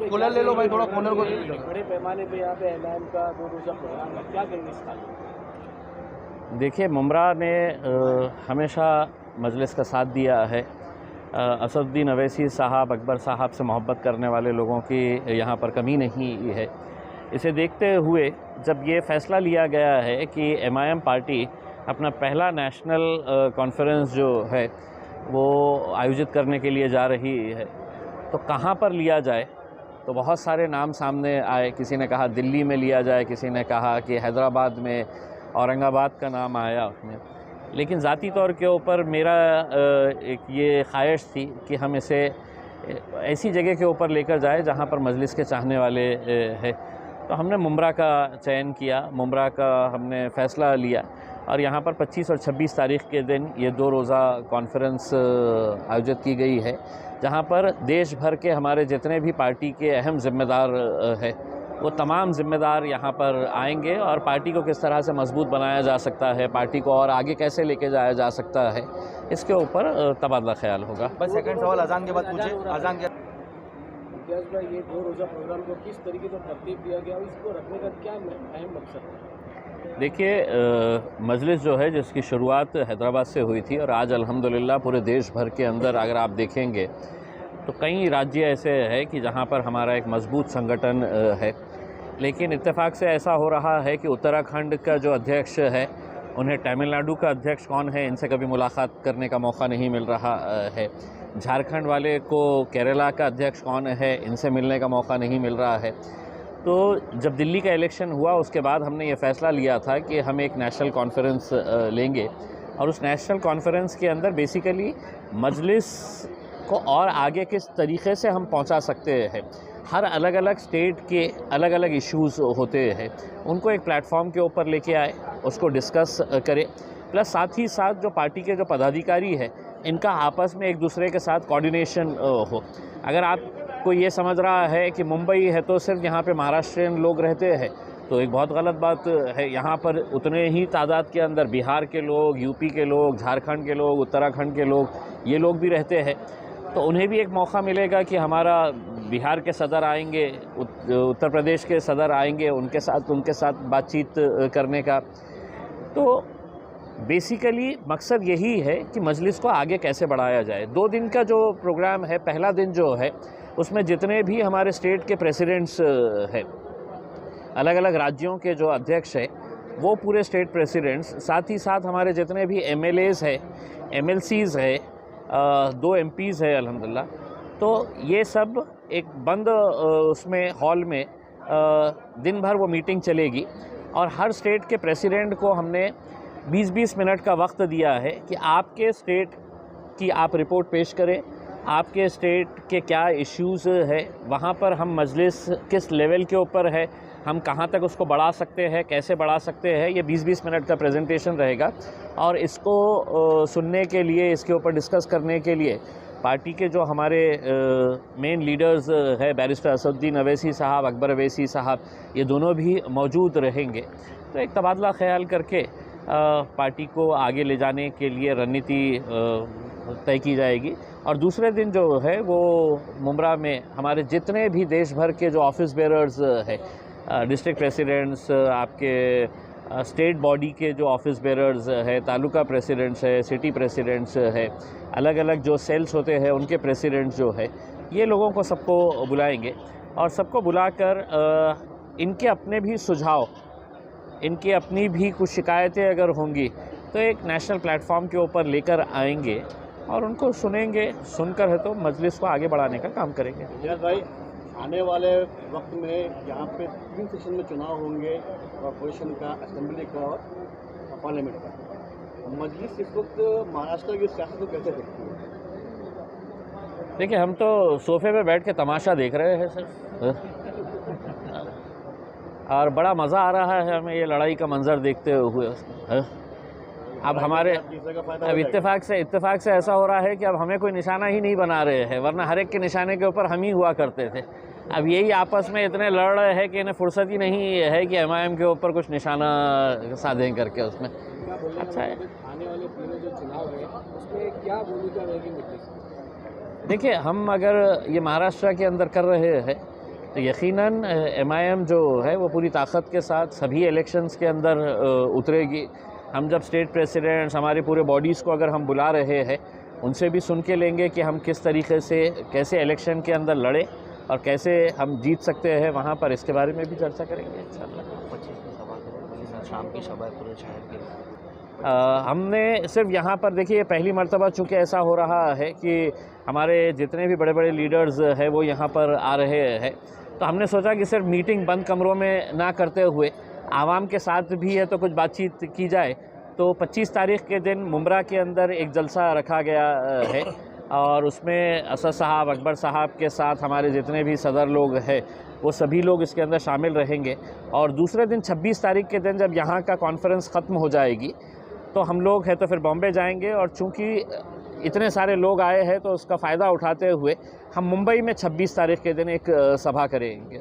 Cooler ले लो भाई, थोड़ा कूलर को। बड़े पैमाने पे यहाँ पे एमआईएम का 2 रोज़ा प्रोग्राम है, क्या कहेंगे इस बारे? देखिए, मुमरा ने हमेशा मजलिस का साथ दिया है। असदुद्दीन अवैसी साहब, अकबर साहब से मोहब्बत करने वाले लोगों की यहाँ पर कमी नहीं है। इसे देखते हुए जब ये फ़ैसला लिया गया है कि एमआईएम पार्टी अपना पहला नेशनल कॉन्फ्रेंस जो है वो आयोजित करने के लिए जा रही है, तो कहाँ पर लिया जाए, तो बहुत सारे नाम सामने आए। किसी ने कहा दिल्ली में लिया जाए, किसी ने कहा कि हैदराबाद में, औरंगाबाद का नाम आया उसमें। लेकिन ज़ाती तौर के ऊपर मेरा एक ये ख्वाहिश थी कि हम इसे ऐसी जगह के ऊपर लेकर जाए जहाँ पर मजलिस के चाहने वाले हैं। तो हमने मुमरा का चयन किया, मुमरा का हमने फ़ैसला लिया और यहाँ पर 25 और 26 तारीख़ के दिन ये 2 रोज़ा कॉन्फ्रेंस आयोजित की गई है, जहाँ पर देश भर के हमारे जितने भी पार्टी के अहम ज़िम्मेदार है वो तमाम ज़िम्मेदार यहाँ पर आएंगे और पार्टी को किस तरह से मजबूत बनाया जा सकता है, पार्टी को और आगे कैसे लेके जाया जा सकता है, इसके ऊपर तबादला ख्याल होगा। बस सेकंड सवाल अजान के बाद पूछे। अजान के इम्तियाज़ भाई, ये 2 रोज़ा प्रोग्राम को किस तरीके से तरतीब दिया गया और इसको रखने का क्या अहम मकसद है? देखिए, मजलिस जो है जिसकी शुरुआत हैदराबाद से हुई थी और आज अल्हम्दुलिल्लाह पूरे देश भर के अंदर अगर आप देखेंगे तो कई राज्य ऐसे हैं कि जहाँ पर हमारा एक मजबूत संगठन है। लेकिन इत्तेफाक से ऐसा हो रहा है कि उत्तराखंड का जो अध्यक्ष है, उन्हें तमिलनाडु का अध्यक्ष कौन है इनसे कभी मुलाकात करने का मौका नहीं मिल रहा है। झारखंड वाले को केरला का अध्यक्ष कौन है इनसे मिलने का मौका नहीं मिल रहा है। तो जब दिल्ली का इलेक्शन हुआ उसके बाद हमने ये फ़ैसला लिया था कि हम एक नेशनल कॉन्फ्रेंस लेंगे और उस नेशनल कॉन्फ्रेंस के अंदर बेसिकली मजलिस को और आगे किस तरीक़े से हम पहुंचा सकते हैं। हर अलग अलग स्टेट के अलग अलग इश्यूज़ होते हैं, उनको एक प्लेटफॉर्म के ऊपर लेके आए, उसको डिस्कस करें, प्लस साथ ही साथ जो पार्टी के जो पदाधिकारी है इनका आपस में एक दूसरे के साथ कोऑर्डिनेशन हो। अगर आपको ये समझ रहा है कि मुंबई है तो सिर्फ यहाँ पे महाराष्ट्रियन लोग रहते हैं तो एक बहुत गलत बात है। यहाँ पर उतने ही तादाद के अंदर बिहार के लोग, यूपी के लोग, झारखंड के लोग, उत्तराखंड के लोग, ये लोग भी रहते हैं। तो उन्हें भी एक मौका मिलेगा कि हमारा बिहार के सदर आएंगे, उत्तर प्रदेश के सदर आएंगे, उनके साथ बातचीत करने का। तो बेसिकली मकसद यही है कि मजलिस को आगे कैसे बढ़ाया जाए। 2 दिन का जो प्रोग्राम है, पहला दिन जो है उसमें जितने भी हमारे स्टेट के प्रेसिडेंट्स हैं, अलग अलग राज्यों के जो अध्यक्ष हैं वो पूरे स्टेट प्रेसिडेंट्स, साथ ही साथ हमारे जितने भी MLAs हैं, MLCs है, 2 MPs है अल्हम्दुलिल्लाह। तो ये सब एक बंद उसमें हॉल में दिन भर वो मीटिंग चलेगी और हर स्टेट के प्रेसिडेंट को हमने 20-20 मिनट का वक्त दिया है कि आपके स्टेट की आप रिपोर्ट पेश करें, आपके स्टेट के क्या इश्यूज़ है, वहाँ पर हम मजलिस किस लेवल के ऊपर है, हम कहाँ तक उसको बढ़ा सकते हैं, कैसे बढ़ा सकते हैं। ये 20-20 मिनट का प्रेजेंटेशन रहेगा और इसको सुनने के लिए, इसके ऊपर डिस्कस करने के लिए पार्टी के जो हमारे मेन लीडर्स है, बैरिस्टर असदुद्दीन अवैसी साहब, अकबर अवैसी साहब, ये दोनों भी मौजूद रहेंगे। तो एक तबादला ख्याल करके पार्टी को आगे ले जाने के लिए रणनीति तय की जाएगी। और दूसरे दिन जो है वो मुमरा में हमारे जितने भी देश भर के जो ऑफिस बेरर्स है, डिस्ट्रिक्ट प्रेसिडेंट्स, आपके स्टेट बॉडी के जो ऑफिस बेरर्स है, तालुका प्रेसिडेंट्स है, सिटी प्रेसिडेंट्स है, अलग अलग जो सेल्स होते हैं उनके प्रेसिडेंट्स जो है, ये लोगों को सबको बुलाएंगे और सबको बुलाकर इनके अपने भी सुझाव, इनकी अपनी भी कुछ शिकायतें अगर होंगी तो एक नेशनल प्लेटफॉर्म के ऊपर लेकर आएंगे और उनको सुनेंगे। सुनकर है तो मजलिस को आगे बढ़ाने का काम करेंगे। इम्तियाज़ भाई, आने वाले वक्त में यहाँ पे 3 सेशन में चुनाव होंगे, कॉर्पोरेशन का, असेंबली का और पार्लियामेंट का। मजलिस इस वक्त महाराष्ट्र की सियासत को कैसे देखती है? देखिए, हम तो सोफे पे बैठ के तमाशा देख रहे हैं सर, और बड़ा मज़ा आ रहा है हमें ये लड़ाई का मंजर देखते हुए। अब हमारे अब इत्तेफाक से ऐसा हो रहा है कि अब हमें कोई निशाना ही नहीं बना रहे हैं, वरना हर एक के निशाने के ऊपर हम ही हुआ करते थे। अब यही आपस में इतने लड़ रहे हैं कि इन्हें फुर्सत ही नहीं है कि MIM के ऊपर कुछ निशाना साधें करके उसमें। अच्छा है, आने वाले 3 जो चुनाव है उसमें क्या भूमिका रहेगी मजलिस? देखिए, हम अगर ये महाराष्ट्र के अंदर कर रहे हैं तो यकीनन MIM जो है वो पूरी ताकत के साथ सभी इलेक्शंस के अंदर उतरेगी। हम जब स्टेट प्रेसिडेंट्स, हमारे पूरे बॉडीज़ को अगर हम बुला रहे हैं, उनसे भी सुन के लेंगे कि हम किस तरीके से कैसे इलेक्शन के अंदर लड़े और कैसे हम जीत सकते हैं वहाँ पर, इसके बारे में भी चर्चा करेंगे इंशाल्लाह। 25 की सभा करेंगे, शाम की सभा है पूरे शहर के। हमने सिर्फ यहाँ पर, देखिए पहली मर्तबा चूँकि ऐसा हो रहा है कि हमारे जितने भी बड़े बड़े लीडर्स हैं वो यहाँ पर आ रहे हैं, तो हमने सोचा कि सिर्फ मीटिंग बंद कमरों में ना करते हुए आवाम के साथ भी है तो कुछ बातचीत की जाए। तो 25 तारीख के दिन मुंब्रा के अंदर एक जलसा रखा गया है और उसमें असद साहब, अकबर साहब के साथ हमारे जितने भी सदर लोग हैं वो सभी लोग इसके अंदर शामिल रहेंगे। और दूसरे दिन 26 तारीख के दिन जब यहाँ का कॉन्फ्रेंस ख़त्म हो जाएगी तो हम लोग है तो फिर बॉम्बे जाएंगे, और चूँकि इतने सारे लोग आए हैं तो उसका फ़ायदा उठाते हुए हम मुंबई में 26 तारीख के दिन एक सभा करेंगे।